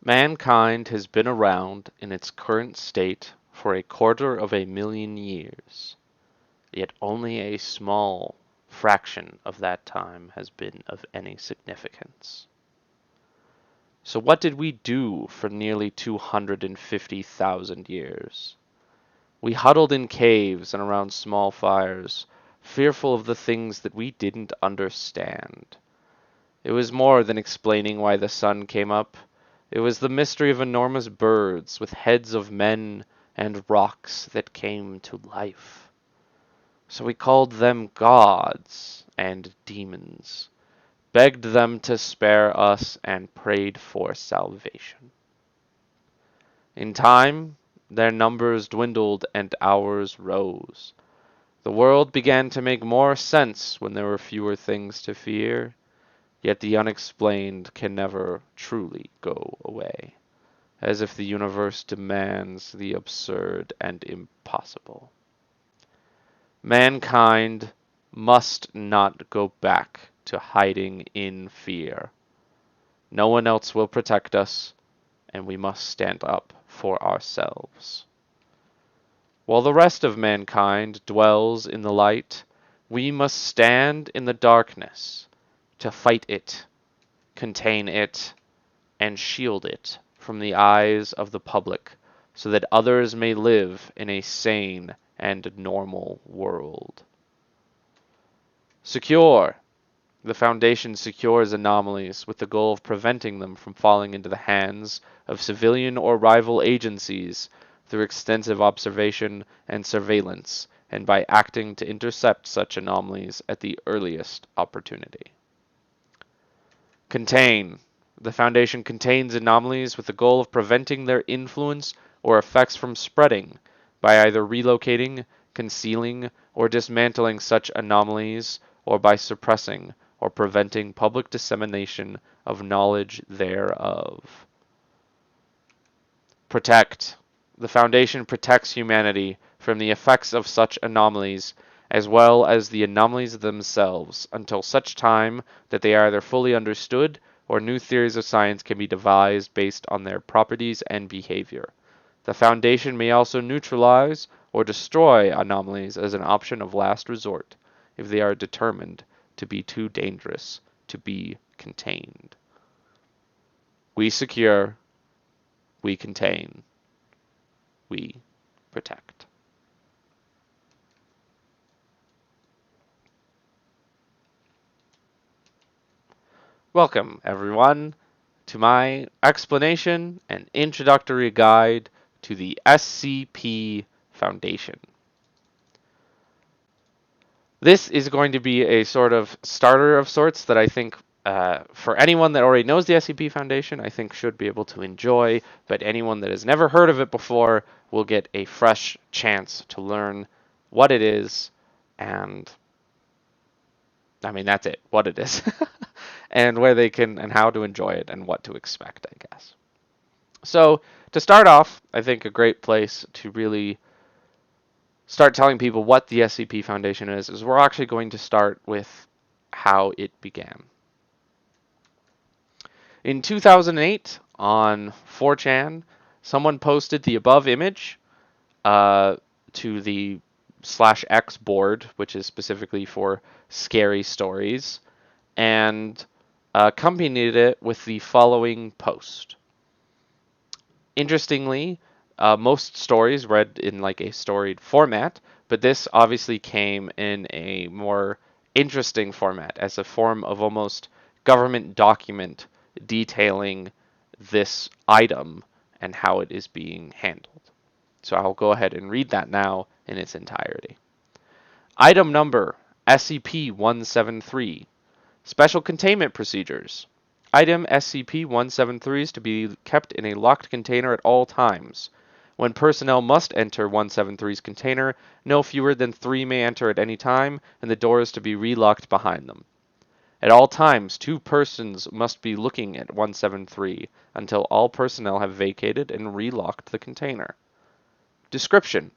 Mankind has been around in its current state for 250,000 years, yet only a small fraction of that time has been of any significance. So what did we do for nearly 250,000 years? We huddled in caves and around small fires, fearful of the things that we didn't understand. It was more than explaining why the sun came up. It was the mystery of enormous birds with heads of men and rocks that came to life. So we called them gods and demons, begged them to spare us, and prayed for salvation. In time, their numbers dwindled and ours rose. The world began to make more sense when there were fewer things to fear. Yet the unexplained can never truly go away, as if the universe demands the absurd and impossible. Mankind must not go back to hiding in fear. No one else will protect us, and we must stand up for ourselves. While the rest of mankind dwells in the light, we must stand in the darkness to fight it, contain it, and shield it from the eyes of the public so that others may live in a sane and normal world. Secure. The Foundation secures anomalies with the goal of preventing them from falling into the hands of civilian or rival agencies through extensive observation and surveillance, and by acting to intercept such anomalies at the earliest opportunity. Contain. The Foundation contains anomalies with the goal of preventing their influence or effects from spreading by either relocating, concealing, or dismantling such anomalies, or by suppressing or preventing public dissemination of knowledge thereof. Protect. The Foundation protects humanity from the effects of such anomalies, as well as the anomalies themselves, until such time that they are either fully understood or new theories of science can be devised based on their properties and behavior. The Foundation may also neutralize or destroy anomalies as an option of last resort, if they are determined to be too dangerous to be contained. We secure, we contain, we protect. Welcome, everyone, to my explanation and introductory guide to the SCP Foundation. This is going to be a sort of starter of sorts that I think for anyone that already knows the SCP Foundation, I think should be able to enjoy, but anyone that has never heard of it before will get a fresh chance to learn what it is, and I mean, that's it, what it is, and where they can, and how to enjoy it, and what to expect, I guess. So, to start off, I think a great place to really start telling people what the SCP Foundation is we're actually going to start with how it began. In 2008, on 4chan, someone posted the above image to the /x board, which is specifically for scary stories, and accompanied it with the following post. Interestingly, most stories read in like a storied format, but this obviously came in a more interesting format as a form of almost government document detailing this item and how it is being handled. So I'll go ahead and read that now in its entirety. Item number SCP-173. Special Containment Procedures. Item SCP-173 is to be kept in a locked container at all times. When personnel must enter 173's container, no fewer than 3 may enter at any time, and the door is to be relocked behind them. At all times, 2 persons must be looking at 173 until all personnel have vacated and relocked the container. Description.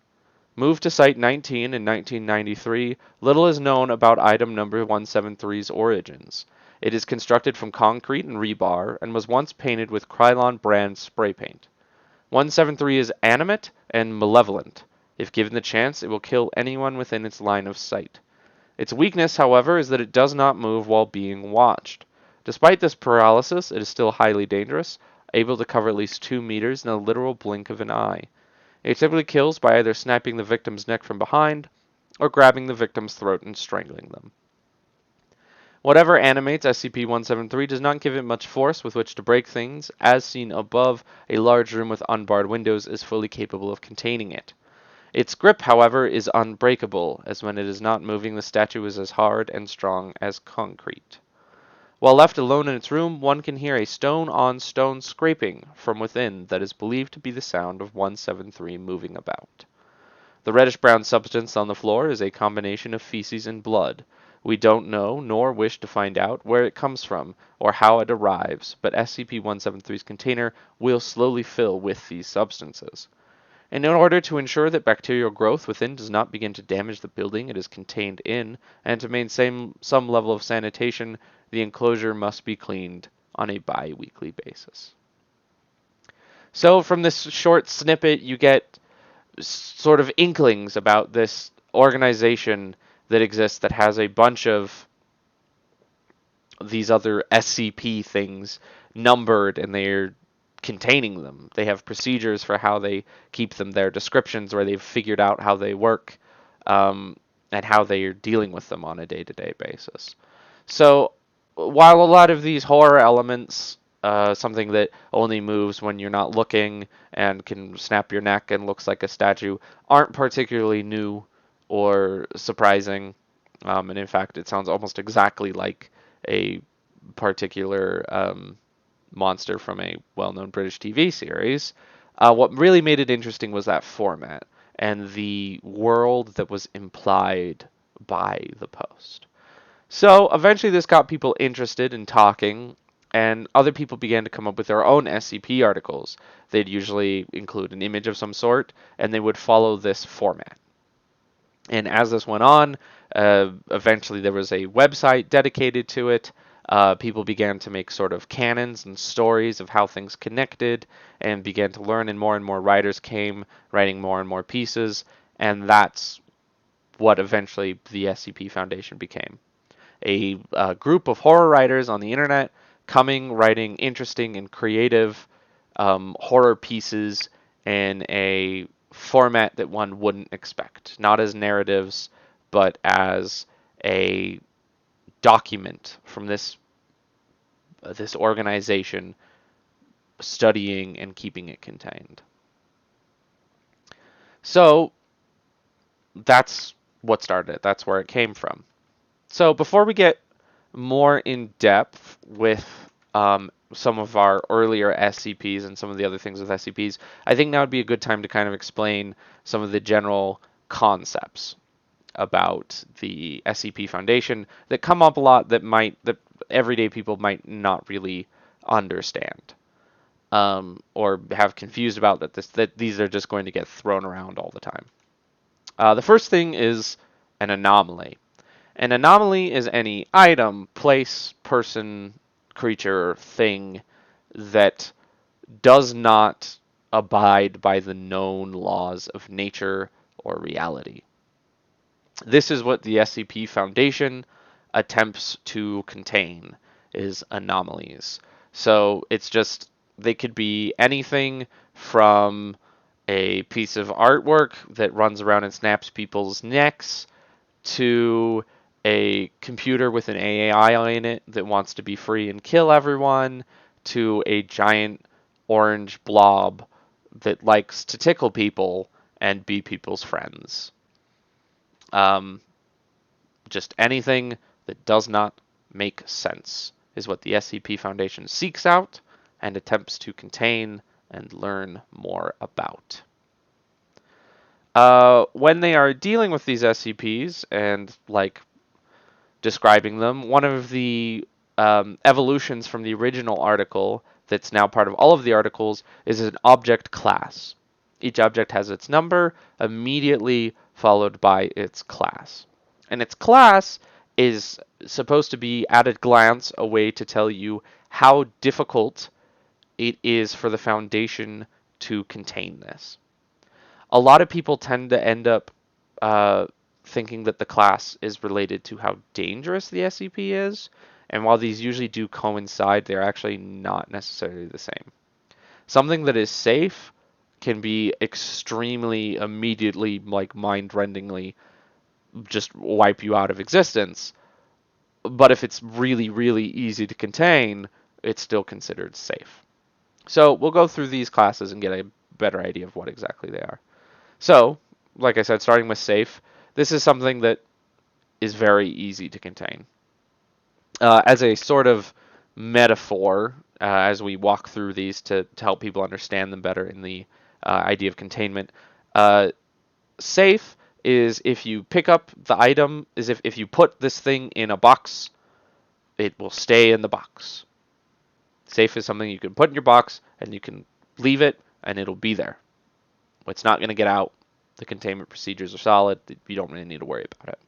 Moved to Site 19 in 1993, little is known about item number 173's origins. It is constructed from concrete and rebar and was once painted with Krylon brand spray paint. 173 is animate and malevolent. If given the chance, it will kill anyone within its line of sight. Its weakness, however, is that it does not move while being watched. Despite this paralysis, it is still highly dangerous, able to cover at least 2 meters in a literal blink of an eye. It typically kills by either snapping the victim's neck from behind or grabbing the victim's throat and strangling them. Whatever animates SCP-173 does not give it much force with which to break things. As seen above, a large room with unbarred windows is fully capable of containing it. Its grip, however, is unbreakable, as when it is not moving, the statue is as hard and strong as concrete. While left alone in its room, one can hear a stone-on-stone scraping from within that is believed to be the sound of 173 moving about. The reddish-brown substance on the floor is a combination of feces and blood. We don't know, nor wish to find out, where it comes from or how it arrives, but SCP-173's container will slowly fill with these substances. And in order to ensure that bacterial growth within does not begin to damage the building it is contained in, and to maintain some level of sanitation, the enclosure must be cleaned on a bi-weekly basis. So from this short snippet, you get sort of inklings about this organization that exists that has a bunch of these other SCP things numbered, and they're containing them. They have procedures for how they keep them there, descriptions where they've figured out how they work, and how they are dealing with them on a day-to-day basis. So while a lot of these horror elements, something that only moves when you're not looking and can snap your neck and looks like a statue, aren't particularly new or surprising, and in fact it sounds almost exactly like a particular monster from a well-known British TV series. What really made it interesting was that format and the world that was implied by the post. So eventually this got people interested in talking, and other people began to come up with their own SCP articles. They'd usually include an image of some sort, and they would follow this format. And as this went on, eventually there was a website dedicated to it. People began to make sort of canons and stories of how things connected and began to learn, and more writers came writing more and more pieces, and that's what eventually the SCP Foundation became. A group of horror writers on the internet coming, writing interesting and creative horror pieces in a format that one wouldn't expect. Not as narratives, but as a document from this organization studying and keeping it contained. So that's what started it. That's where it came from. So before we get more in depth with some of our earlier SCPs and some of the other things with SCPs, I think now would be a good time to kind of explain some of the general concepts about the SCP Foundation that come up a lot that everyday people might not really understand, or have confused about that these are just going to get thrown around all the time. The first thing is an anomaly. An anomaly is any item, place, person, creature, thing that does not abide by the known laws of nature or reality. This is what the SCP Foundation attempts to contain, is anomalies. So it's just, they could be anything from a piece of artwork that runs around and snaps people's necks to a computer with an AI in it that wants to be free and kill everyone, to a giant orange blob that likes to tickle people and be people's friends. Just anything that does not make sense is what the SCP Foundation seeks out and attempts to contain and learn more about. When they are dealing with these SCPs and describing them, one of the evolutions from the original article that's now part of all of the articles is an object class. Each object has its number, immediately followed by its class. And its class is supposed to be, at a glance, a way to tell you how difficult it is for the Foundation to contain this. A lot of people tend to end up uh, thinking that the class is related to how dangerous the SCP is, and while these usually do coincide, they're actually not necessarily the same. Something that is safe can be extremely immediately, like mind-rendingly, just wipe you out of existence. But if it's really, really easy to contain, it's still considered safe. So we'll go through these classes and get a better idea of what exactly they are. So, like I said, starting with safe, this is something that is very easy to contain. As a sort of metaphor, as we walk through these to help people understand them better in the idea of containment, safe is if you pick up the item, is if you put this thing in a box, it will stay in the box. Safe is something you can put in your box and you can leave it and it'll be there. It's not going to get out. The containment procedures are solid. You don't really need to worry about it.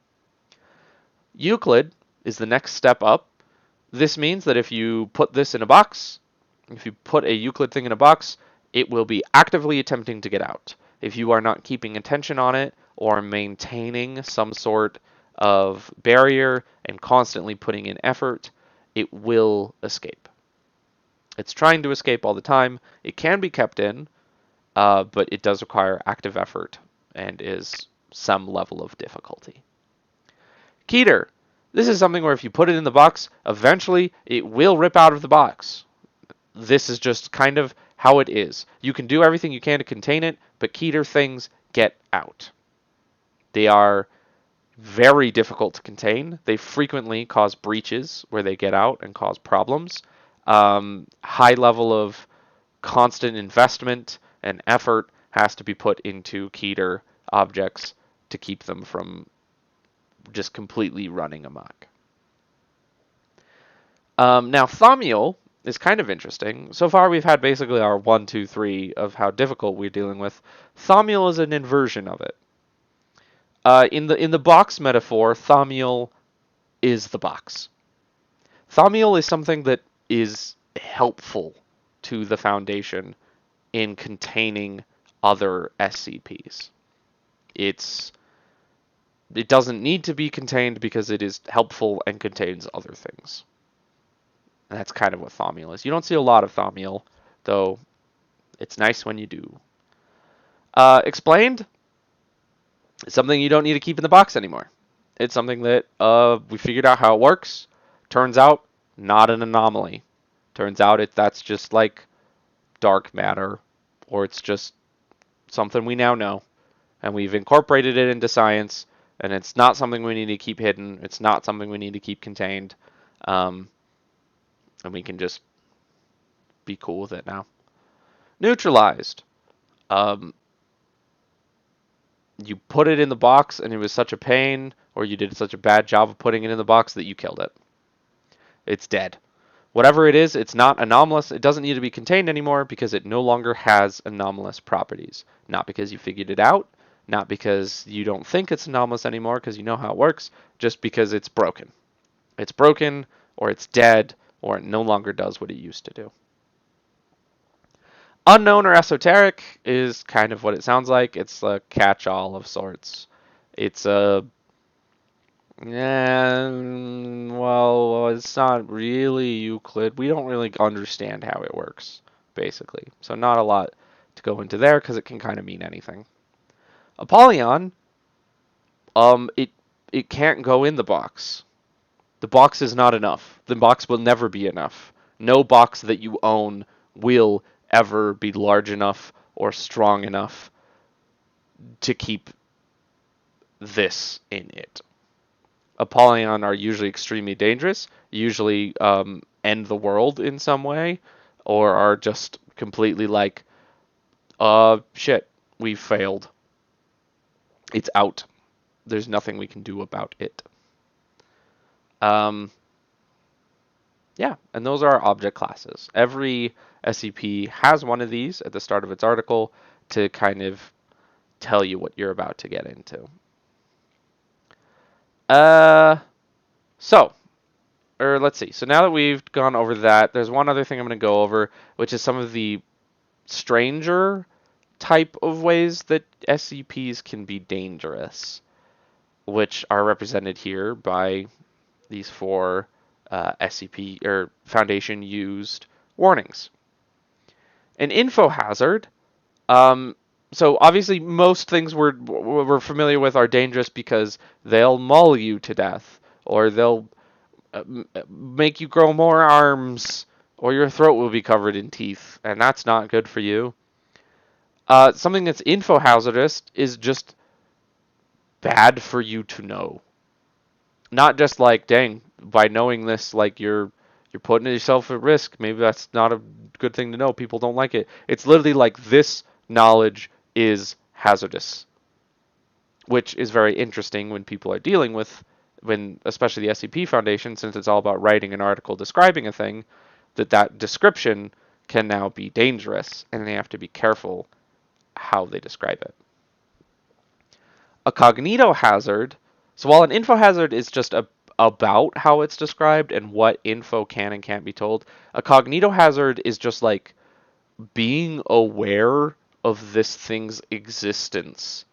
Euclid is the next step up. This means that if you put this in a box, if you put a Euclid thing in a box, it will be actively attempting to get out. If you are not keeping attention on it or maintaining some sort of barrier and constantly putting in effort, it will escape. It's trying to escape all the time. It can be kept in, but it does require active effort and is some level of difficulty. Keter. This is something where if you put it in the box, eventually it will rip out of the box. This is just kind of how it is. You can do everything you can to contain it, but Keter things get out. They are very difficult to contain. They frequently cause breaches where they get out and cause problems. High level of constant investment and effort has to be put into Keter objects to keep them from just completely running amok. Now, Thaumiel is kind of interesting. So far, we've had basically our 1, 2, 3 of how difficult we're dealing with. Thaumiel is an inversion of it. In the box metaphor, Thaumiel is the box. Thaumiel is something that is helpful to the Foundation in containing other SCPs. It doesn't need to be contained because it is helpful and contains other things. And that's kind of what Thaumiel is. You don't see a lot of Thaumiel, though it's nice when you do. Explained? It's something you don't need to keep in the box anymore. It's something that we figured out how it works. Turns out, not an anomaly. Turns out that's just like dark matter, or it's just something we now know. And we've incorporated it into science, and it's not something we need to keep hidden. It's not something we need to keep contained. And we can just be cool with it now. Neutralized. You put it in the box and it was such a pain, or you did such a bad job of putting it in the box that you killed it. It's dead. Whatever it is, it's not anomalous. It doesn't need to be contained anymore because it no longer has anomalous properties. Not because you figured it out, not because you don't think it's anomalous anymore because you know how it works, just because it's broken. It's broken, or it's dead, or it no longer does what it used to do. Unknown or esoteric is kind of what it sounds like. It's a catch-all of sorts. It's a well, it's not really Euclid. We don't really understand how it works, basically. So not a lot to go into there because it can kind of mean anything. Apollyon, it can't go in the box. The box is not enough. The box will never be enough. No box that you own will ever be large enough or strong enough to keep this in it. Apollyon are usually extremely dangerous, usually end the world in some way, or are just completely like, shit, we've failed. It's out. There's nothing we can do about it. Yeah, and those are our object classes. Every SCP has one of these at the start of its article to kind of tell you what you're about to get into. So, or let's see. So now that we've gone over that, there's one other thing I'm going to go over, which is some of the stranger type of ways that SCPs can be dangerous, which are represented here by these four SCP or Foundation used warnings. An info hazard. Um, so obviously, most things we're familiar with are dangerous because they'll maul you to death, or they'll make you grow more arms, or your throat will be covered in teeth, and that's not good for you. Something that's info hazardous is just bad for you to know. Not just like, dang, by knowing this, like you're putting yourself at risk. Maybe that's not a good thing to know. People don't like it. It's literally like this knowledge is hazardous, which is very interesting when people are dealing with, when especially the SCP Foundation, since it's all about writing an article describing a thing, that description can now be dangerous, and they have to be careful how they describe it. A cognito hazard. So while an info hazard is just about how it's described and what info can and can't be told, a cognito hazard is just like being aware of this thing's existence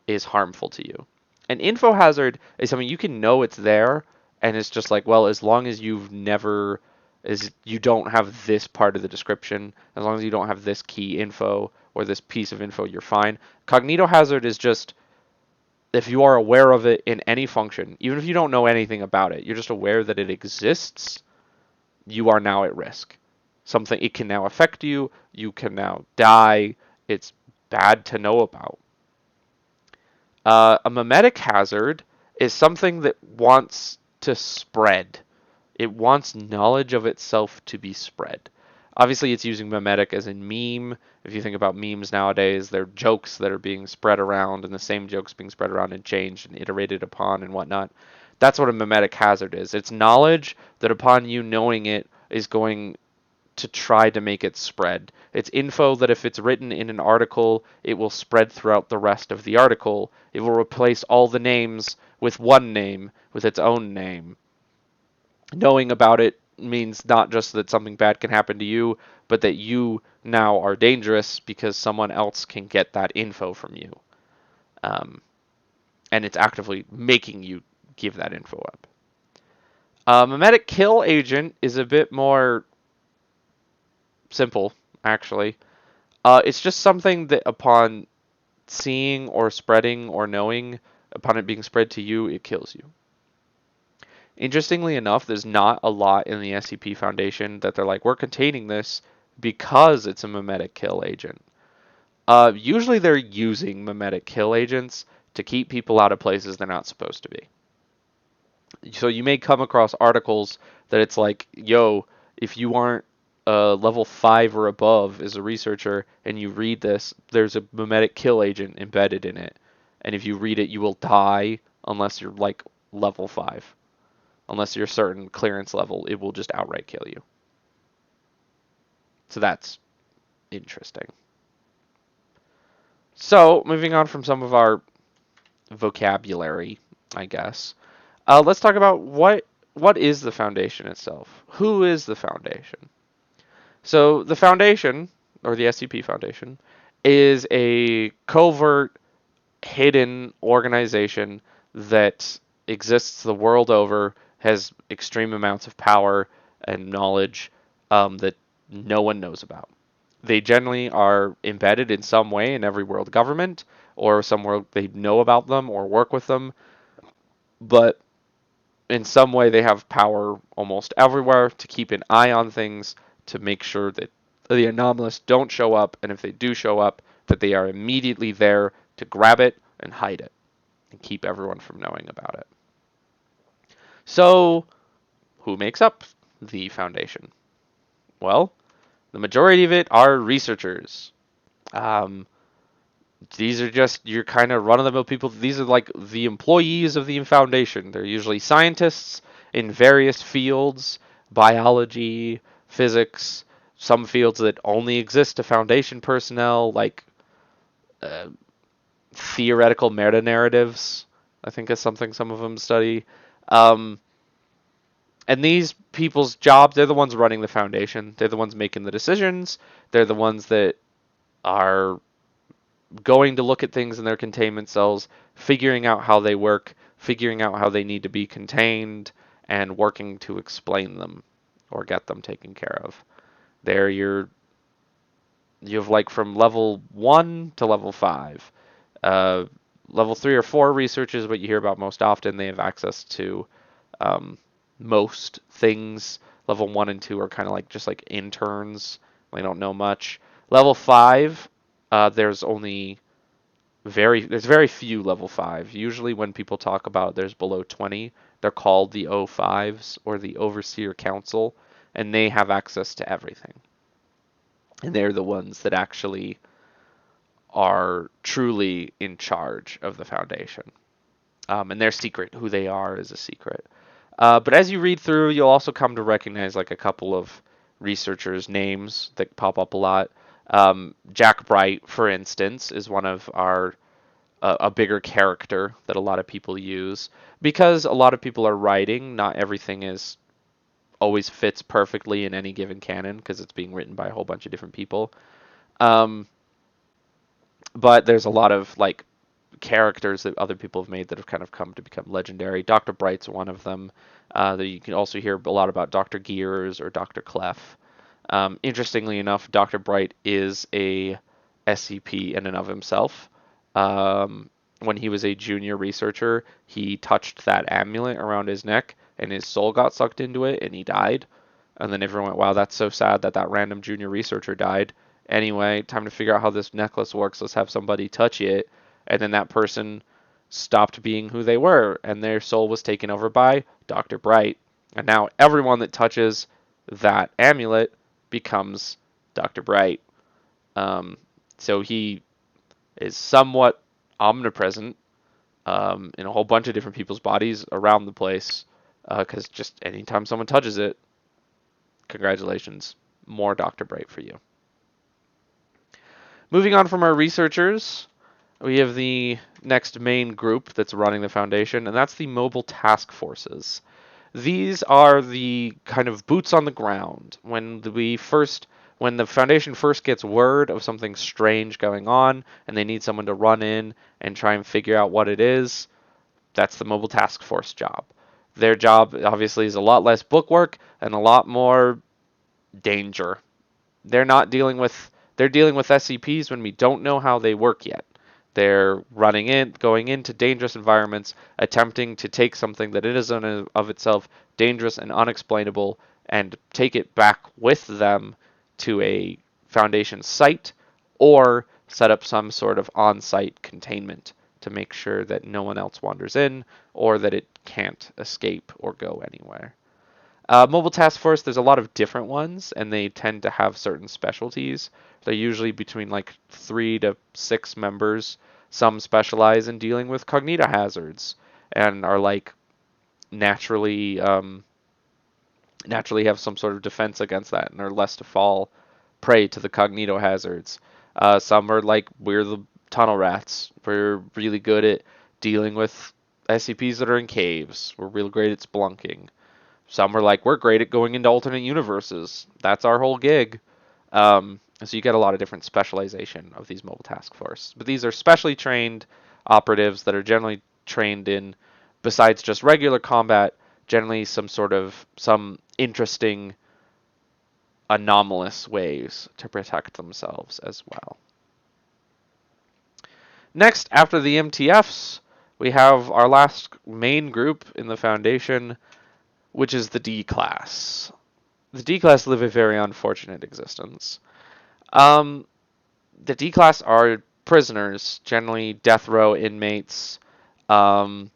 is harmful to you. An info hazard is something you can know it's there, and it's just like, well, as long as you've never, as you don't have this part of the description, as long as you don't have this key info or this piece of info, you're fine. Cognito hazard is just if you are aware of it in any function, even if you don't know anything about it, you're just aware that it exists, you are now at risk. Something, it can now affect you, you can now die, it's bad to know about. A mimetic hazard is something that wants to spread. It wants knowledge of itself to be spread. Obviously, it's using mimetic as in meme. If you think about memes nowadays, they're jokes that are being spread around, and the same jokes being spread around and changed and iterated upon and whatnot. That's what a mimetic hazard is. It's knowledge that upon you knowing it is going to try to make it spread. It's info that if it's written in an article, it will spread throughout the rest of the article. It will replace all the names with one name, with its own name. Knowing about it means not just that something bad can happen to you, but that you now are dangerous because someone else can get that info from you. Um, and it's actively making you give that info up. Mimetic kill agent is a bit more simple, actually. It's just something that upon seeing or spreading or knowing, upon it being spread to you, it kills you. Interestingly enough, there's not a lot in the SCP Foundation that they're like, we're containing this because it's a mimetic kill agent. Usually they're using mimetic kill agents to keep people out of places they're not supposed to be. So you may come across articles that it's like, yo, if you aren't level 5 or above as a researcher and you read this, there's a mimetic kill agent embedded in it. And if you read it, you will die unless you're like level 5. Unless you're a certain clearance level, it will just outright kill you. So that's interesting. So, moving on from some of our vocabulary, I guess. Let's talk about what is the Foundation itself. Who is the Foundation? So the Foundation, or the SCP Foundation, is a covert, hidden organization that exists the world over, has extreme amounts of power and knowledge that no one knows about. They generally are embedded in some way in every world government, or somewhere they know about them or work with them, but in some way they have power almost everywhere to keep an eye on things to make sure that the anomalous don't show up, and if they do show up, that they are immediately there to grab it and hide it and keep everyone from knowing about it. So, who makes up the Foundation? Well, the majority of it are researchers. Um, these are just your kind of run-of-the-mill people. These are like the employees of the Foundation. They're usually scientists in various fields, biology, physics, some fields that only exist to Foundation personnel, like uh, theoretical meta-narratives, I think is something some of them study. Um, And these people's job, they're the ones running the Foundation. They're the ones making the decisions. They're the ones that are going to look at things in their containment cells, figuring out how they work, figuring out how they need to be contained, and working to explain them or get them taken care of. They're your you have like from level 1 to level 5. Uh, Level 3 or 4 research is what you hear about most often. They have access to um, most things. Level 1 and 2 are kind of like just like interns. They don't know much. Level 5, there's very few level 5. Usually when people talk about there's below 20, they're called the O5s or the Overseer Council, and they have access to everything. And they're the ones that actually are truly in charge of the Foundation. And they're secret. Who they are is a secret. But as you read through, you'll also come to recognize like a couple of researchers' names that pop up a lot. Jack Bright, for instance, is one of our a bigger character that a lot of people use because a lot of people are writing. Not everything is always fits perfectly in any given canon because it's being written by a whole bunch of different people. Um, but there's a lot of like characters that other people have made that have kind of come to become legendary. Dr. Bright's one of them. You can also hear a lot about Dr. Gears or Dr. Clef. Interestingly enough, Dr. Bright is a SCP in and of himself. When he was a junior researcher, he touched that amulet around his neck and his soul got sucked into it and he died. And then everyone went, wow, that's so sad that that random junior researcher died. Anyway, time to figure out how this necklace works. Let's have somebody touch it. And then that person stopped being who they were, and their soul was taken over by Dr. Bright. And now everyone that touches that amulet becomes Dr. Bright. Um, so he is somewhat omnipresent in a whole bunch of different people's bodies around the place. Because just anytime someone touches it, congratulations, more Dr. Bright for you. Moving on from our researchers, we have the next main group that's running the Foundation, and that's the mobile task forces. These are the kind of boots on the ground. When the Foundation first gets word of something strange going on, and they need someone to run in and try and figure out what it is, that's the mobile task force job. Their job obviously is a lot less bookwork and a lot more danger. They're dealing with SCPs when we don't know how they work yet. They're going into dangerous environments, attempting to take something that is in of itself dangerous and unexplainable, and take it back with them to a Foundation site, or set up some sort of on-site containment to make sure that no one else wanders in, or that it can't escape or go anywhere. Mobile Task Force, there's a lot of different ones, and they tend to have certain specialties. They're usually between like 3 to 6 members. Some specialize in dealing with cognito hazards and are like naturally naturally have some sort of defense against that and are less to fall prey to the cognito hazards. Some are like we're the tunnel rats. We're really good at dealing with SCPs that are in caves. We're real great at spelunking. Some are like, we're great at going into alternate universes. That's our whole gig. So you get a lot of different specialization of these mobile task force. But these are specially trained operatives that are generally trained in, besides just regular combat, generally some interesting anomalous ways to protect themselves as well. Next, after the MTFs, we have our last main group in the Foundation, which is the D class. The D class live a very unfortunate existence. Um, the D class are prisoners, generally death row inmates, um,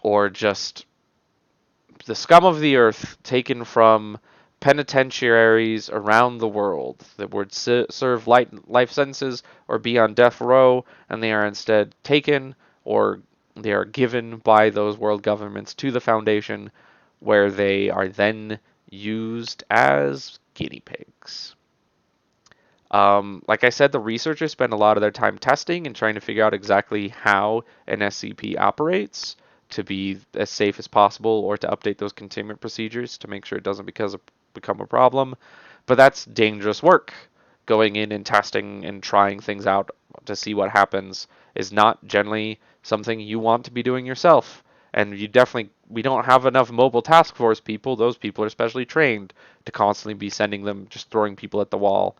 or just the scum of the earth taken from penitentiaries around the world that would serve life sentences or be on death row, and they are instead taken or they are given by those world governments to the Foundation, where they are then used as guinea pigs. Like I said, the researchers spend a lot of their time testing and trying to figure out exactly how an SCP operates. to be as safe as possible or to update those containment procedures to make sure it doesn't become a problem. But that's dangerous work. Going in and testing and trying things out to see what happens is not generally something you want to be doing yourself. And we don't have enough mobile task force people. Those people are specially trained to constantly be sending them, just throwing people at the wall.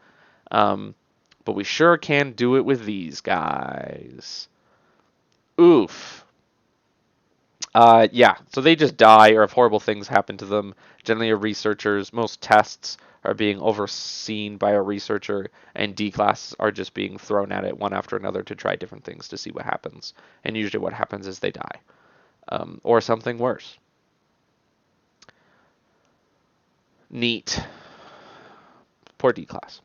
Um, but we sure can do it with these guys. Oof. Yeah, so they just die or if horrible things happen to them. Generally, researchers, most tests are being overseen by a researcher, and D classes are just being thrown at it one after another to try different things to see what happens. And usually, what happens is they die, or something worse. Neat. Poor D class.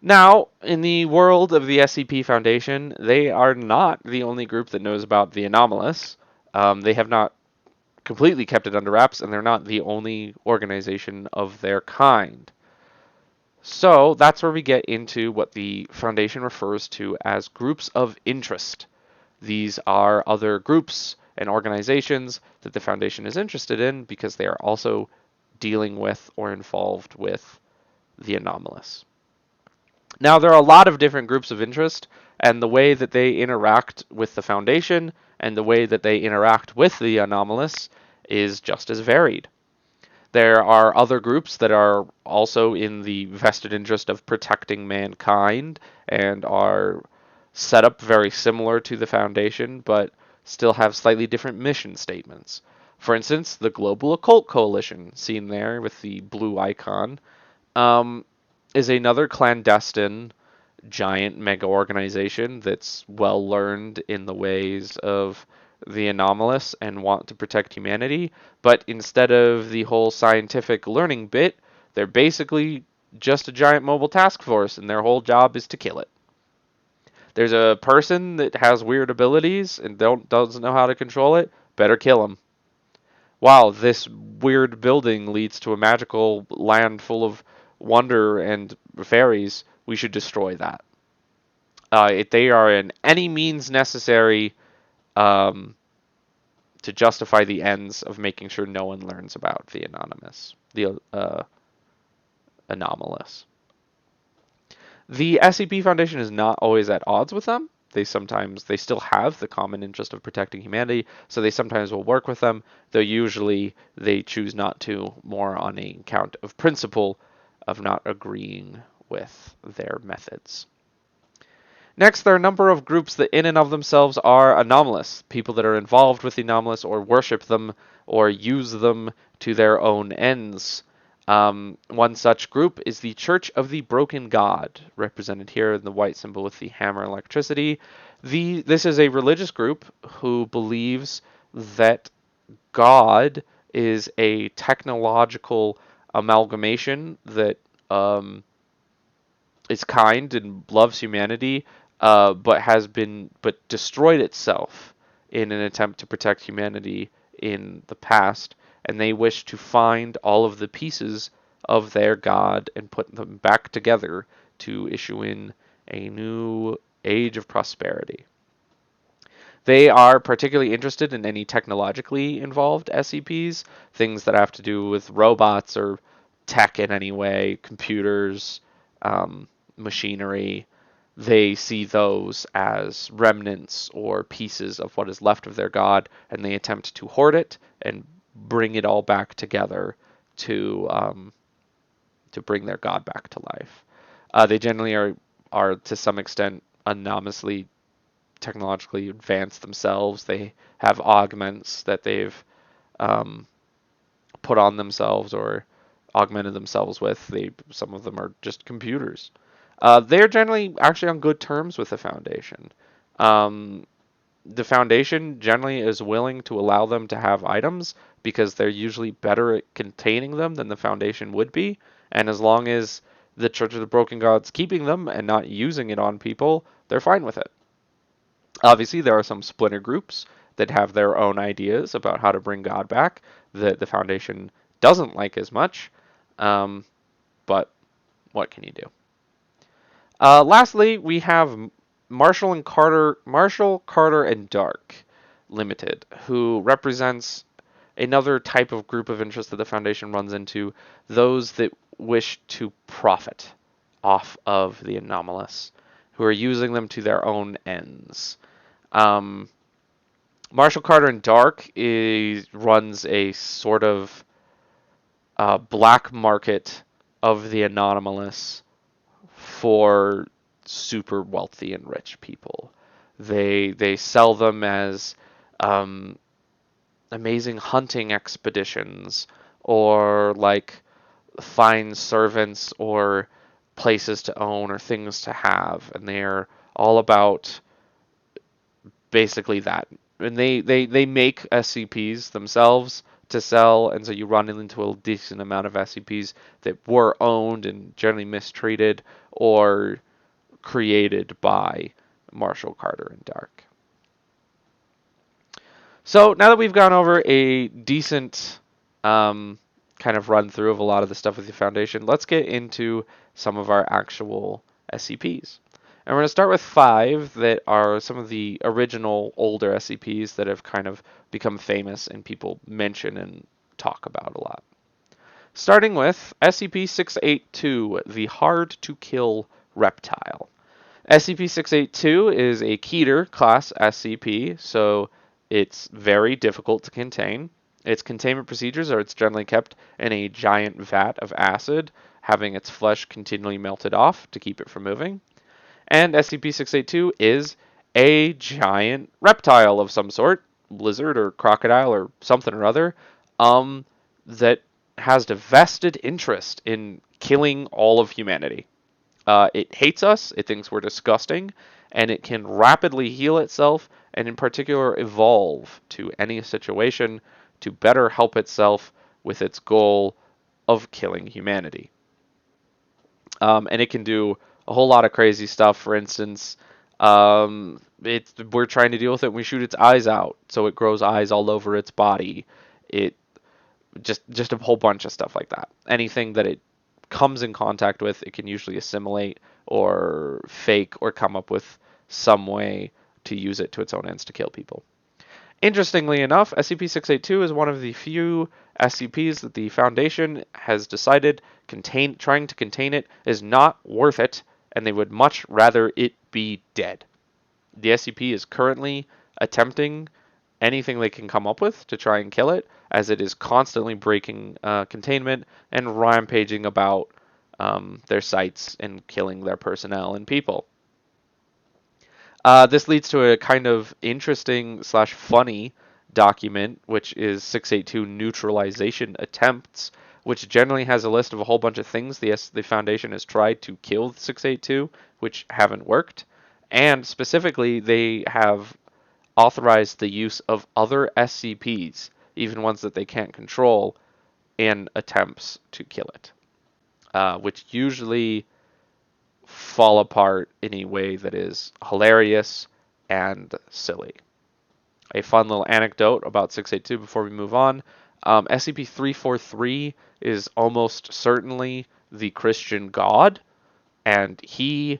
Now, in the world of the SCP Foundation, they are not the only group that knows about the anomalous. They have not completely kept it under wraps, and they're not the only organization of their kind. So that's where we get into what the Foundation refers to as groups of interest. These are other groups and organizations that the Foundation is interested in because they are also dealing with or involved with the anomalous. Now, there are a lot of different groups of interest, and the way that they interact with the Foundation and the way that they interact with the anomalous is just as varied. There are other groups that are also in the vested interest of protecting mankind and are set up very similar to the Foundation, but still have slightly different mission statements. For instance, the Global Occult Coalition, seen there with the blue icon, um, is another clandestine giant mega organization that's well learned in the ways of the anomalous and want to protect humanity, but instead of the whole scientific learning bit, they're basically just a giant mobile task force and their whole job is to kill it. There's a person that has weird abilities and doesn't know how to control it, better kill him. Wow, this weird building leads to a magical land full of wonder and fairies. We should destroy that. They are in any means necessary um, to justify the ends of making sure no one learns about the anomalous. The SCP Foundation is not always at odds with them. They still have the common interest of protecting humanity, so they sometimes will work with them, though usually they choose not to, more on a count of principle of not agreeing with their methods. Next, there are a number of groups that in and of themselves are anomalous, people that are involved with the anomalous or worship them or use them to their own ends. One such group is the Church of the Broken God, represented here in the white symbol with the hammer electricity. This is a religious group who believes that God is a technological amalgamation that is kind and loves humanity, but destroyed itself in an attempt to protect humanity in the past, and they wish to find all of the pieces of their god and put them back together to issue in a new age of prosperity. They are particularly interested in any technologically involved SCPs, things that have to do with robots or tech in any way, computers, machinery. They see those as remnants or pieces of what is left of their god, and they attempt to hoard it and bring it all back together to bring their god back to life. They generally are to some extent anomalously technologically advanced themselves. They have augments that they've um, put on themselves or augmented themselves with. Some of them are just computers. They're generally actually on good terms with the Foundation. Um, the Foundation generally is willing to allow them to have items because they're usually better at containing them than the Foundation would be. And as long as the Church of the Broken God's keeping them and not using it on people, they're fine with it. Obviously, there are some splinter groups that have their own ideas about how to bring God back that the Foundation doesn't like as much, but what can you do? Lastly, we have Marshall, Carter, and Dark. Limited, who represents another type of group of interest that the Foundation runs into, those that wish to profit off of the anomalous, who are using them to their own ends. Um, Marshall Carter and Dark runs a sort of black market of the anomalous for super wealthy and rich people. They sell them as um, amazing hunting expeditions, or like fine servants, or places to own, or things to have, and they're all about basically that. And they make SCPs themselves to sell, and so you run into a decent amount of SCPs that were owned and generally mistreated or created by Marshall Carter and Dark. So now that we've gone over a decent kind of run through of a lot of the stuff with the Foundation, let's get into some of our actual SCPs. And we're going to start with 5 that are some of the original older SCPs that have kind of become famous and people mention and talk about a lot. Starting with SCP-682, the Hard to Kill Reptile. SCP-682 is a Keter class SCP, so it's very difficult to contain. Its containment procedures are it's generally kept in a giant vat of acid, having its flesh continually melted off to keep it from moving. And SCP-682 is a giant reptile of some sort, lizard or crocodile or something or other, that has a vested interest in killing all of humanity. It hates us, it thinks we're disgusting, and it can rapidly heal itself, and in particular evolve to any situation to better help itself with its goal of killing humanity. And it can do a whole lot of crazy stuff. For instance, we're trying to deal with it, and we shoot its eyes out, so it grows eyes all over its body. It just a whole bunch of stuff like that. Anything that it comes in contact with, it can usually assimilate or fake or come up with some way to use it to its own ends to kill people. Interestingly enough, SCP-682 is one of the few SCPs that the Foundation has decided trying to contain it is not worth it, and they would much rather it be dead. The SCP is currently attempting anything they can come up with to try and kill it, as it is constantly breaking containment and rampaging about their sites and killing their personnel and people. This leads to a kind of interesting / funny document, which is 682 neutralization attempts, which generally has a list of a whole bunch of things the Foundation has tried to kill 682, which haven't worked. And specifically, they have authorized the use of other SCPs, even ones that they can't control, in attempts to kill it, which usually fall apart in a way that is hilarious and silly. A fun little anecdote about 682 before we move on. SCP-343 is almost certainly the Christian god, and he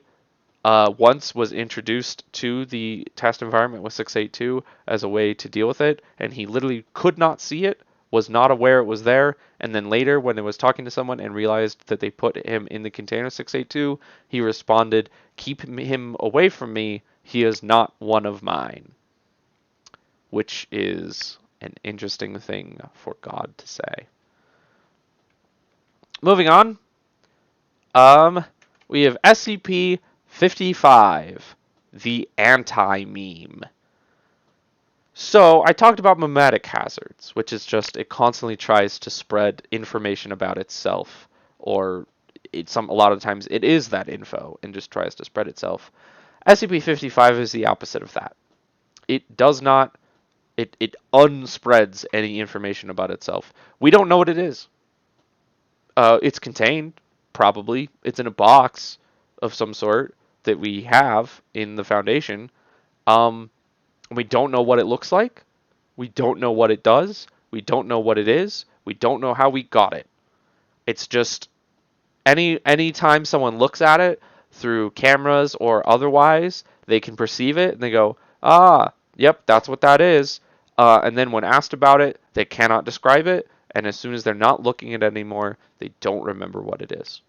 once was introduced to the test environment with 682 as a way to deal with it, and he literally could not see it, was not aware it was there, and then later when it was talking to someone and realized that they put him in the container 682, he responded, "Keep him away from me, he is not one of mine," which is an interesting thing for God to say. Moving on, we have SCP-55, the anti-meme. So I talked about memetic hazards, which is just it constantly tries to spread information about itself, or a lot of times it is that info and just tries to spread itself. SCP-55 is the opposite of that. It does not. It unspreads any information about itself. We don't know what it is. It's contained, probably. It's in a box of some sort that we have in the Foundation. We don't know what it looks like. We don't know what it does. We don't know what it is. We don't know how we got it. It's just any time someone looks at it through cameras or otherwise, they can perceive it and they go, "Ah, yep, that's what that is." And then when asked about it, they cannot describe it, and as soon as they're not looking at it anymore, they don't remember what it is.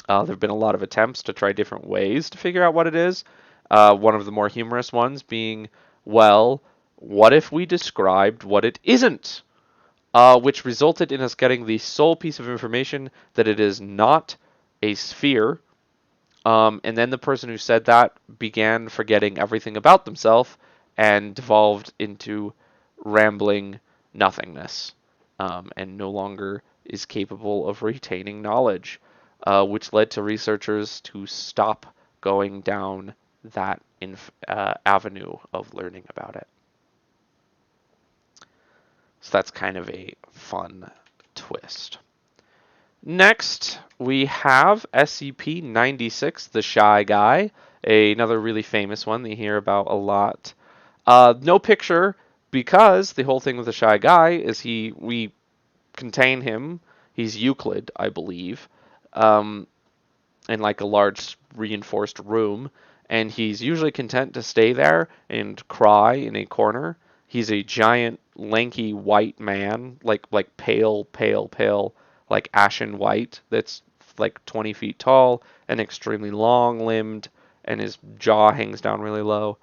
There have been a lot of attempts to try different ways to figure out what it is. One of the more humorous ones being, well, what if we described what it isn't? Which resulted in us getting the sole piece of information that it is not a sphere. And then the person who said that began forgetting everything about themselves and devolved into rambling nothingness, and no longer is capable of retaining knowledge, which led to researchers to stop going down that avenue of learning about it. So that's kind of a fun twist. Next, we have SCP-96, the Shy Guy, another really famous one that you hear about a lot. No picture, because the whole thing with the Shy Guy is we contain him. He's Euclid, I believe, um, in like a large reinforced room, and he's usually content to stay there and cry in a corner. He's a giant, lanky white man, like pale, like ashen white. That's like 20 feet tall and extremely long-limbed, and his jaw hangs down really low.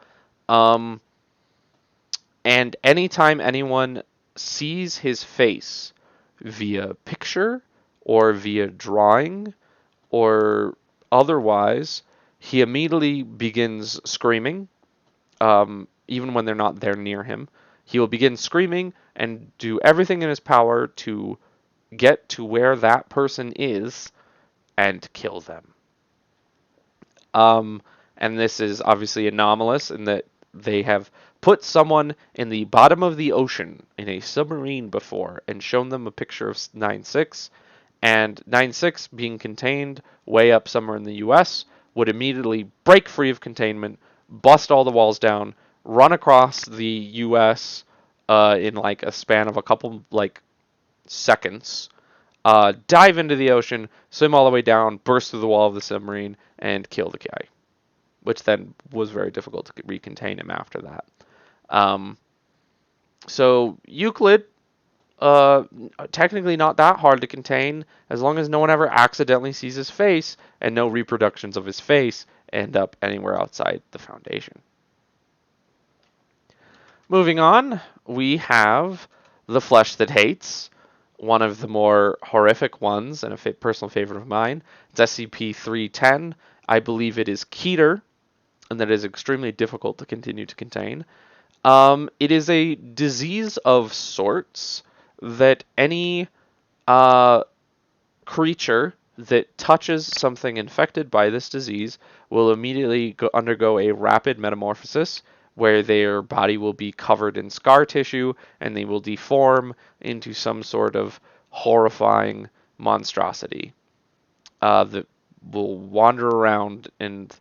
Um, and anytime anyone sees his face via picture or via drawing or otherwise, he immediately begins screaming, even when they're not there near him. He will begin screaming and do everything in his power to get to where that person is and kill them. Um, and this is obviously anomalous in that they have put someone in the bottom of the ocean in a submarine before and shown them a picture of 9-6, and 9-6 being contained way up somewhere in the US would immediately break free of containment, bust all the walls down, run across the US in like a span of a couple like seconds, dive into the ocean, swim all the way down, burst through the wall of the submarine, and kill the guy, which then was very difficult to recontain him after that. Um, so Euclid, uh, technically not that hard to contain, as long as no one ever accidentally sees his face, and no reproductions of his face end up anywhere outside the Foundation. Moving on, we have The Flesh That Hates, one of the more horrific ones, and a personal favorite of mine. It's SCP-310. I believe it is Keter, and that is extremely difficult to continue to contain. It is a disease of sorts that any uh, creature that touches something infected by this disease will immediately undergo a rapid metamorphosis where their body will be covered in scar tissue and they will deform into some sort of horrifying monstrosity that will wander around and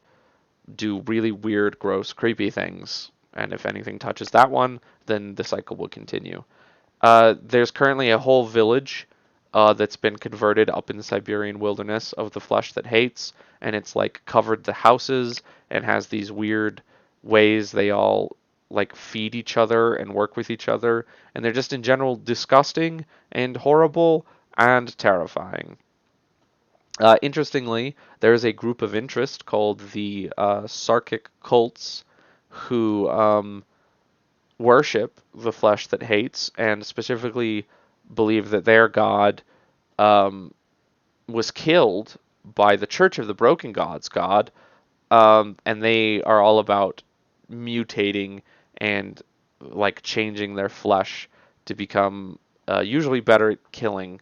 do really weird, gross, creepy things. And if anything touches that one, then the cycle will continue. There's currently a whole village that's been converted up in the Siberian wilderness of the Flesh That Hates, and it's like covered the houses and has these weird ways they all like feed each other and work with each other, and they're just in general disgusting and horrible and terrifying. Interestingly, there is a group of interest called the Sarkic cults who worship the Flesh That Hates and specifically believe that their god um, was killed by the Church of the Broken Gods god, and they are all about mutating and like changing their flesh to become usually better at killing.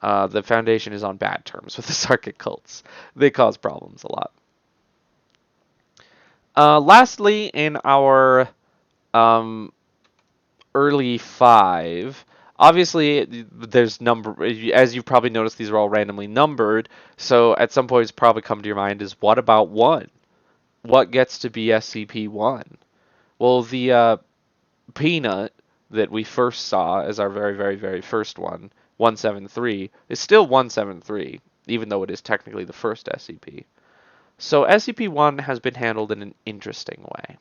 The Foundation is on bad terms with the Sarkic cults. They cause problems a lot. Lastly, in our um, early five, obviously there's number, as you've probably noticed, these are all randomly numbered. So at some point, it's probably come to your mind is what about one? What gets to be SCP-1? Well, the peanut that we first saw as our very first one, 173, is still 173, even though it is technically the first SCP. So SCP-1 has been handled in an interesting way.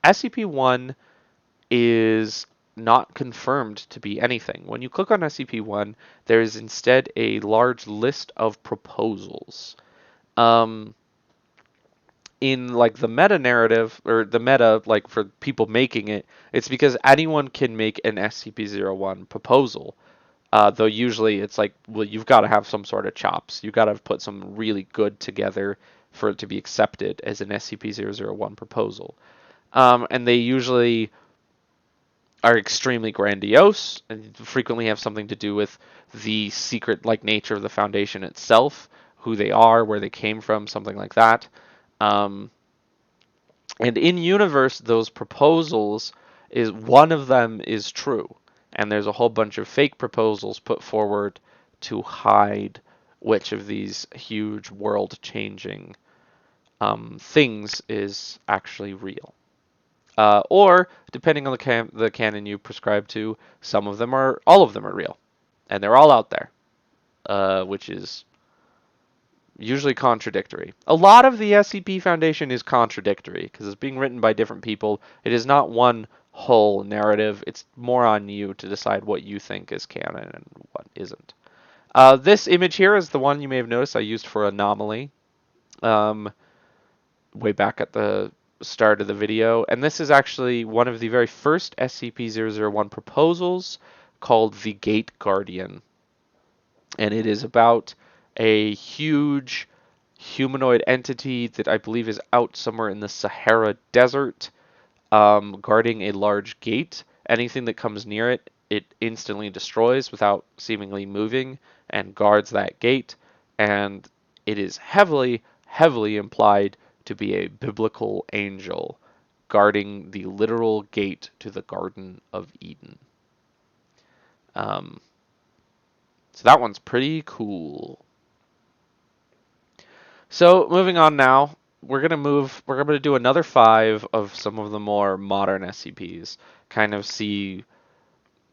SCP-1 is not confirmed to be anything. When you click on SCP-1, there is instead a large list of proposals. Um, in like the meta narrative or the meta like for people making it, it's because anyone can make an SCP-01 proposal. Though usually it's like, well, you've got to have some sort of chops. You've got to put some really good together for it to be accepted as an SCP-001 proposal. And they usually are extremely grandiose and frequently have something to do with the secret like nature of the Foundation itself, who they are, where they came from, something like that. Um, and in universe, those proposals is one of them is true, and there's a whole bunch of fake proposals put forward to hide which of these huge world-changing things is actually real. Or depending on the canon you prescribe to, all of them are real, and they're all out there, which is usually contradictory. A lot of the SCP Foundation is contradictory because it's being written by different people. It is not one whole narrative. It's more on you to decide what you think is canon and what isn't. This image here is the one you may have noticed I used for Anomaly um, way back at the start of the video. And this is actually one of the very first SCP-001 proposals called the Gate Guardian. And it is about a huge humanoid entity that I believe is out somewhere in the Sahara Desert, guarding a large gate. Anything that comes near it, it instantly destroys without seemingly moving and guards that gate. And it is heavily, heavily implied to be a biblical angel guarding the literal gate to the Garden of Eden. Um, so that one's pretty cool. So moving on now, we're gonna do another 5 of some of the more modern SCPs. Kind of see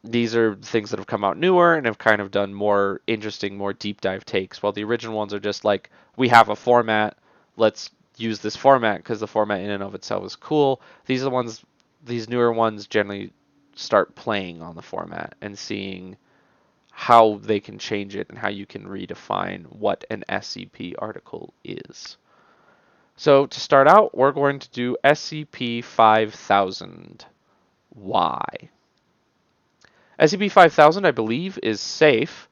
these are things that have come out newer and have kind of done more interesting, more deep dive takes. While the original ones are just like, we have a format, let's use this format because the format in and of itself is cool. These newer ones generally start playing on the format and seeing how they can change it and how you can redefine what an SCP article is. So to start out, we're going to do SCP-5000. Why? SCP-5000, I believe, is safe.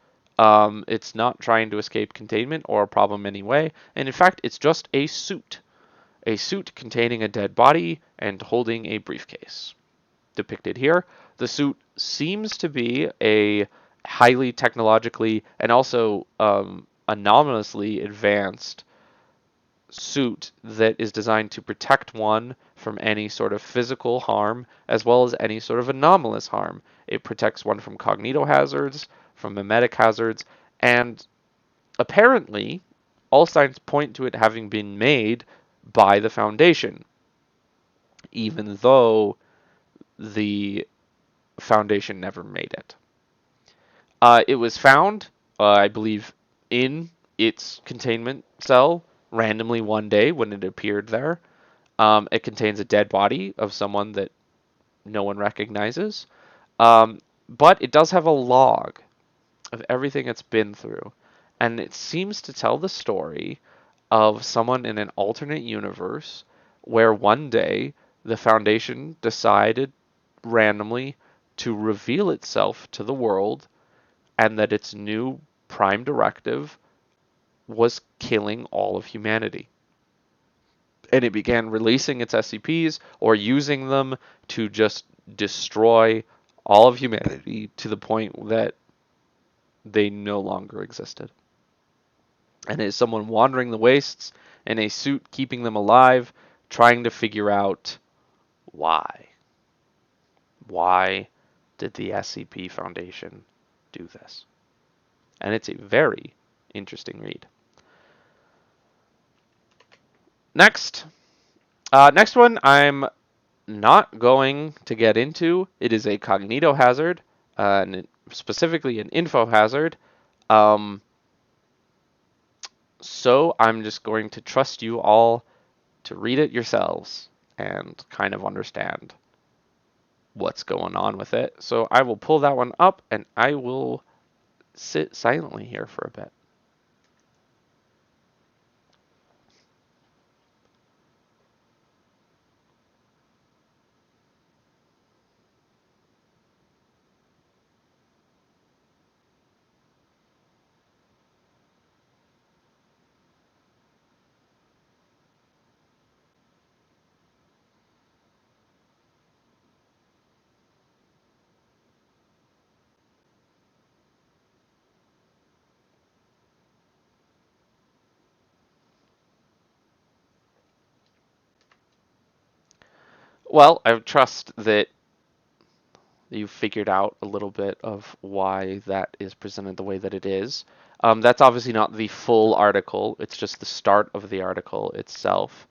It's not trying to escape containment or a problem anyway, and in fact, it's just a suit. A suit containing a dead body and holding a briefcase. Depicted here, the suit seems to be a highly technologically and also anomalously advanced suit that is designed to protect one from any sort of physical harm as well as any sort of anomalous harm. It protects one from cognitohazards, from mimetic hazards, and apparently all signs point to it having been made by the Foundation, even though the Foundation never made it. It was found, I believe, in its containment cell randomly one day when it appeared there. It contains a dead body of someone that no one recognizes. But it does have a log of everything it's been through. And it seems to tell the story of someone in an alternate universe where one day the Foundation decided randomly to reveal itself to the world and that its new prime directive was killing all of humanity. And it began releasing its SCPs or using them to just destroy all of humanity to the point that they no longer existed. And as someone wandering the wastes in a suit keeping them alive, trying to figure out why. Why did the SCP Foundation do this? And it's a very interesting read. Next one I'm not going to get into. It is a cognito hazard, and specifically an info hazard. So I'm just going to trust you all to read it yourselves and kind of understand what's going on with it. So I will pull that one up and I will sit silently here for a bit. Well, I trust that you've figured out a little bit of why that is presented the way that it is. That's obviously not the full article, it's just the start of the article itself.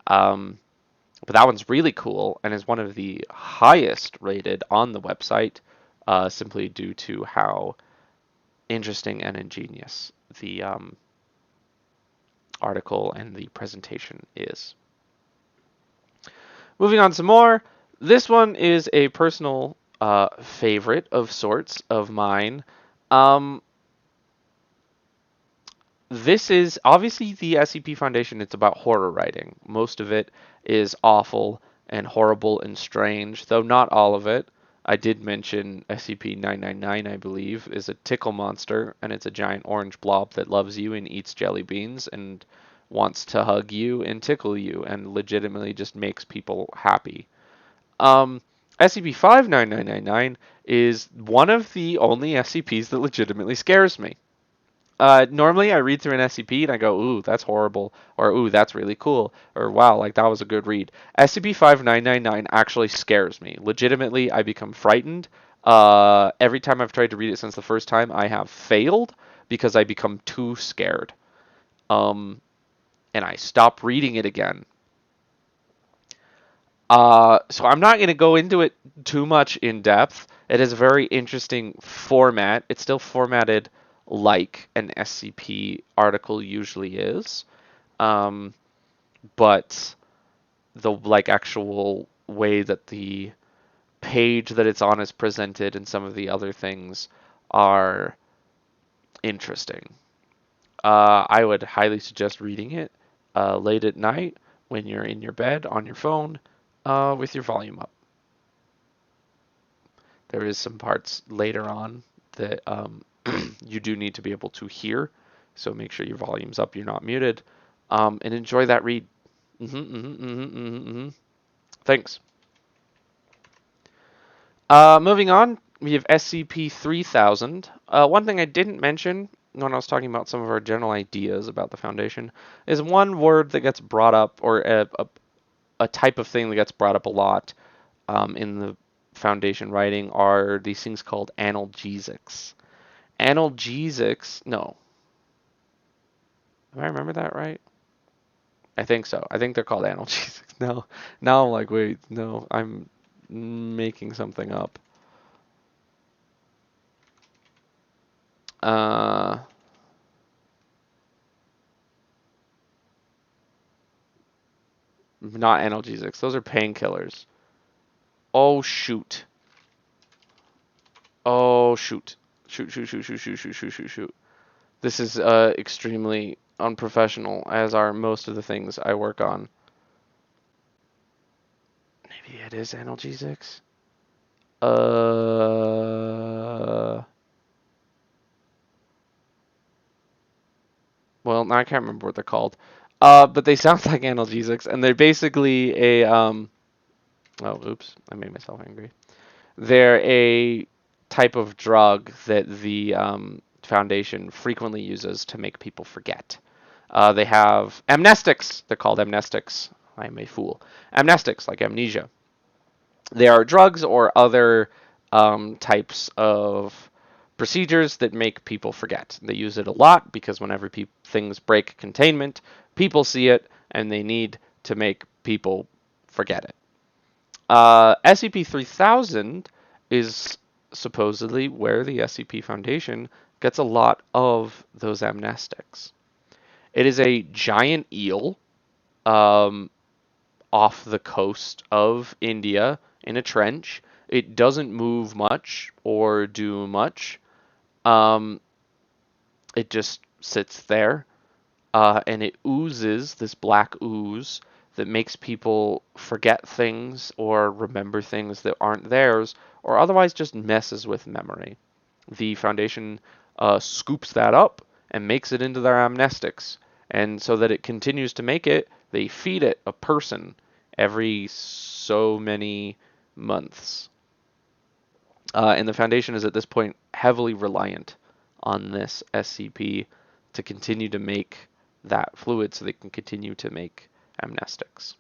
Um, but that one's really cool and is one of the highest rated on the website, simply due to how interesting and ingenious the article and the presentation is. Moving on some more. This one is a personal favorite of sorts of mine. Um, this is obviously the SCP Foundation. It's about horror writing. Most of it is awful and horrible and strange, though not all of it. I did mention SCP-999, I believe, is a tickle monster, and it's a giant orange blob that loves you and eats jelly beans and wants to hug you and tickle you and legitimately just makes people happy. SCP-59999 is one of the only SCPs that legitimately scares me. Normally, I read through an SCP and I go, "Ooh, that's horrible," or "Ooh, that's really cool," or "Wow, like that was a good read." SCP-5999 actually scares me. Legitimately, I become frightened. Every time I've tried to read it since the first time, I have failed because I become too scared. Um, and I stop reading it again. So I'm not going to go into it too much in depth. It is a very interesting format. It's still formatted like an SCP article usually is, um, but the like actual way that the page that it's on is presented and some of the other things are interesting. I would highly suggest reading it late at night when you're in your bed on your phone with your volume up. There is some parts later on that you do need to be able to hear, so make sure your volume's up, you're not muted, and enjoy that read. Thanks. Moving on, we have SCP-3000. One thing I didn't mention when I was talking about some of our general ideas about the Foundation is one word that gets brought up, or a type of thing that gets brought up a lot in the Foundation writing are these things called analgesics. Analgesics, no. Am I remember that right? I think so. I think they're called analgesics. No. Now I'm like, wait, no, I'm making something up. Uh, Not analgesics. Those are painkillers. Oh shoot. Oh shoot. Shoot, shoot, shoot, shoot, shoot, shoot, shoot, shoot, shoot. This is extremely unprofessional, as are most of the things I work on. Maybe it is analgesics. Well, now I can't remember what they're called. But they sound like analgesics, and they're basically oh, oops, I made myself angry. They're a type of drug that the Foundation frequently uses to make people forget. They have amnestics. They're called amnestics. I am a fool. Amnestics, like amnesia. They are drugs or other types of procedures that make people forget. They use it a lot because whenever things break containment, people see it and they need to make people forget it. SCP-3000 is supposedly where the SCP Foundation gets a lot of those amnestics. It is a giant eel um, off the coast of India in a trench. It doesn't move much or do much. Um, it just sits there, and it oozes this black ooze that makes people forget things or remember things that aren't theirs, or otherwise just messes with memory. The Foundation scoops that up and makes it into their amnestics. And so that it continues to make it, they feed it a person every so many months. And the Foundation is at this point heavily reliant on this SCP to continue to make that fluid so they can continue to make amnestics.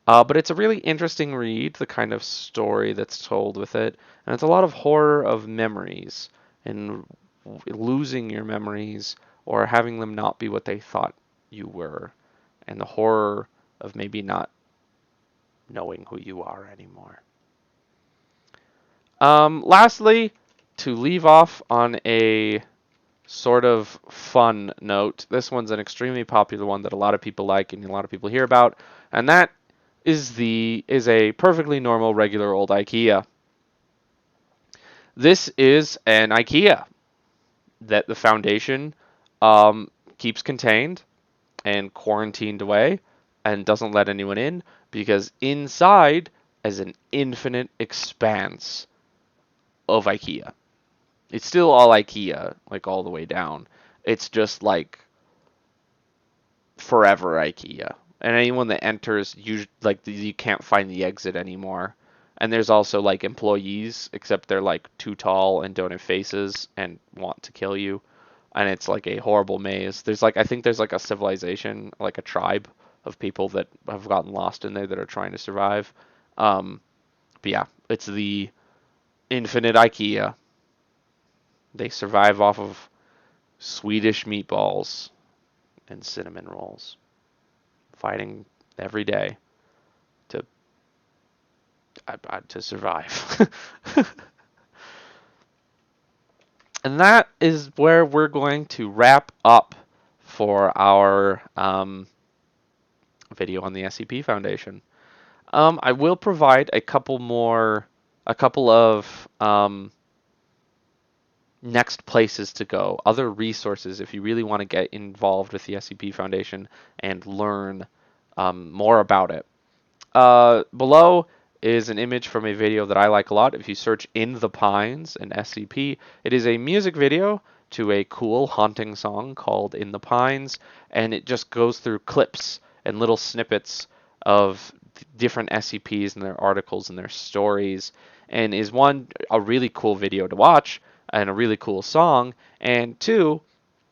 But it's a really interesting read, the kind of story that's told with it. And it's a lot of horror of memories and losing your memories or having them not be what they thought you were. And the horror of maybe not knowing who you are anymore. Lastly, to leave off on a sort of fun note, this one's an extremely popular one that a lot of people like and a lot of people hear about, and that is a perfectly normal, regular old IKEA. This is an IKEA that the Foundation keeps contained and quarantined away and doesn't let anyone in because inside is an infinite expanse of IKEA. It's still all IKEA, like all the way down. It's just like forever IKEA. And anyone that enters, you can't find the exit anymore. And there's also like employees, except they're like too tall and don't have faces and want to kill you. And it's like a horrible maze. I think there's like a civilization, like a tribe of people that have gotten lost in there that are trying to survive. But yeah, it's the infinite IKEA. They survive off of Swedish meatballs and cinnamon rolls, fighting every day to to survive. And that is where we're going to wrap up for our video on the SCP Foundation. I will provide a couple of next places to go, other resources if you really want to get involved with the SCP Foundation and learn more about it. Below is an image from a video that I like a lot. If you search In the Pines and SCP, it is a music video to a cool haunting song called In the Pines, and it just goes through clips and little snippets of different SCPs and their articles and their stories, and is a really cool video to watch and a really cool song, and two,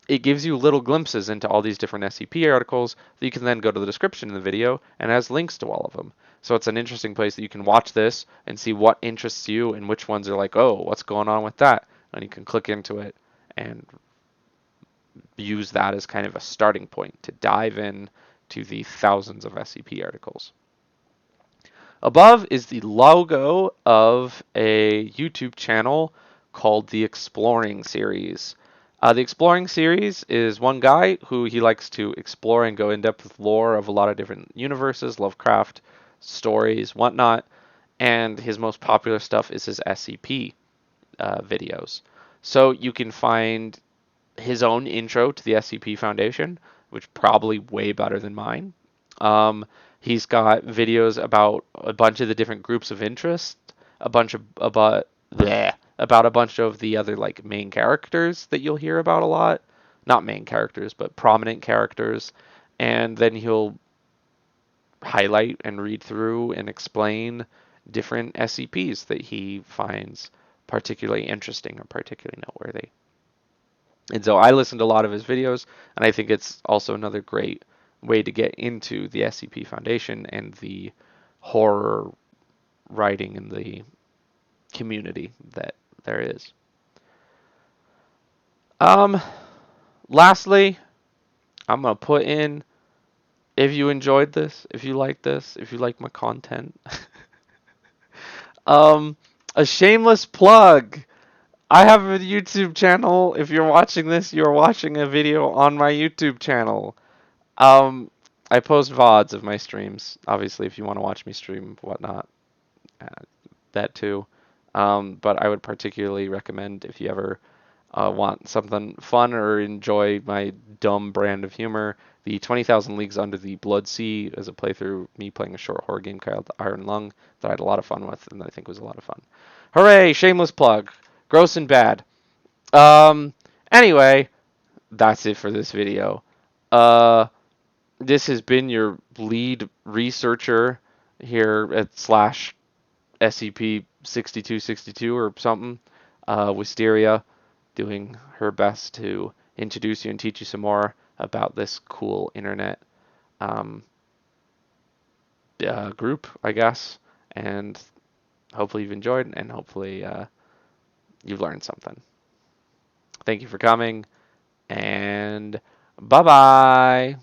it gives you little glimpses into all these different SCP articles that you can then go to the description of the video and has links to all of them. So it's an interesting place that you can watch this and see what interests you and which ones are like, oh, what's going on with that? And you can click into it and use that as kind of a starting point to dive in to the thousands of SCP articles. Above is the logo of a YouTube channel called the Exploring Series. The Exploring Series is one guy who he likes to explore and go in depth with lore of a lot of different universes, Lovecraft stories, whatnot, and his most popular stuff is his SCP videos. So you can find his own intro to the SCP Foundation, which probably way better than mine. He's got videos about a bunch of the different groups of interest, a bunch of about a bunch of the other like main characters that you'll hear about a lot. Not main characters, but prominent characters. And then he'll highlight and read through and explain different SCPs that he finds particularly interesting or particularly noteworthy. And so I listened to a lot of his videos, and I think it's also another great way to get into the SCP Foundation and the horror writing in the community that there is. Lastly, I'm going to put in, if you enjoyed this, if you like this, if you like my content, a shameless plug. I have a YouTube channel. If you're watching this, you're watching a video on my YouTube channel. I post VODs of my streams. Obviously, if you want to watch me stream, whatnot, that too. But I would particularly recommend if you ever want something fun or enjoy my dumb brand of humor, the 20,000 Leagues Under the Blood Sea is a playthrough, me playing a short horror game called Iron Lung that I had a lot of fun with and I think was a lot of fun. Hooray! Shameless plug. Gross and bad. Um, anyway, that's it for this video. Uh, this has been your lead researcher here at slash SCP 6262 or something. Wisteria, doing her best to introduce you and teach you some more about this cool internet um, group, I guess. And hopefully you've enjoyed and hopefully you've learned something. Thank you for coming and bye bye.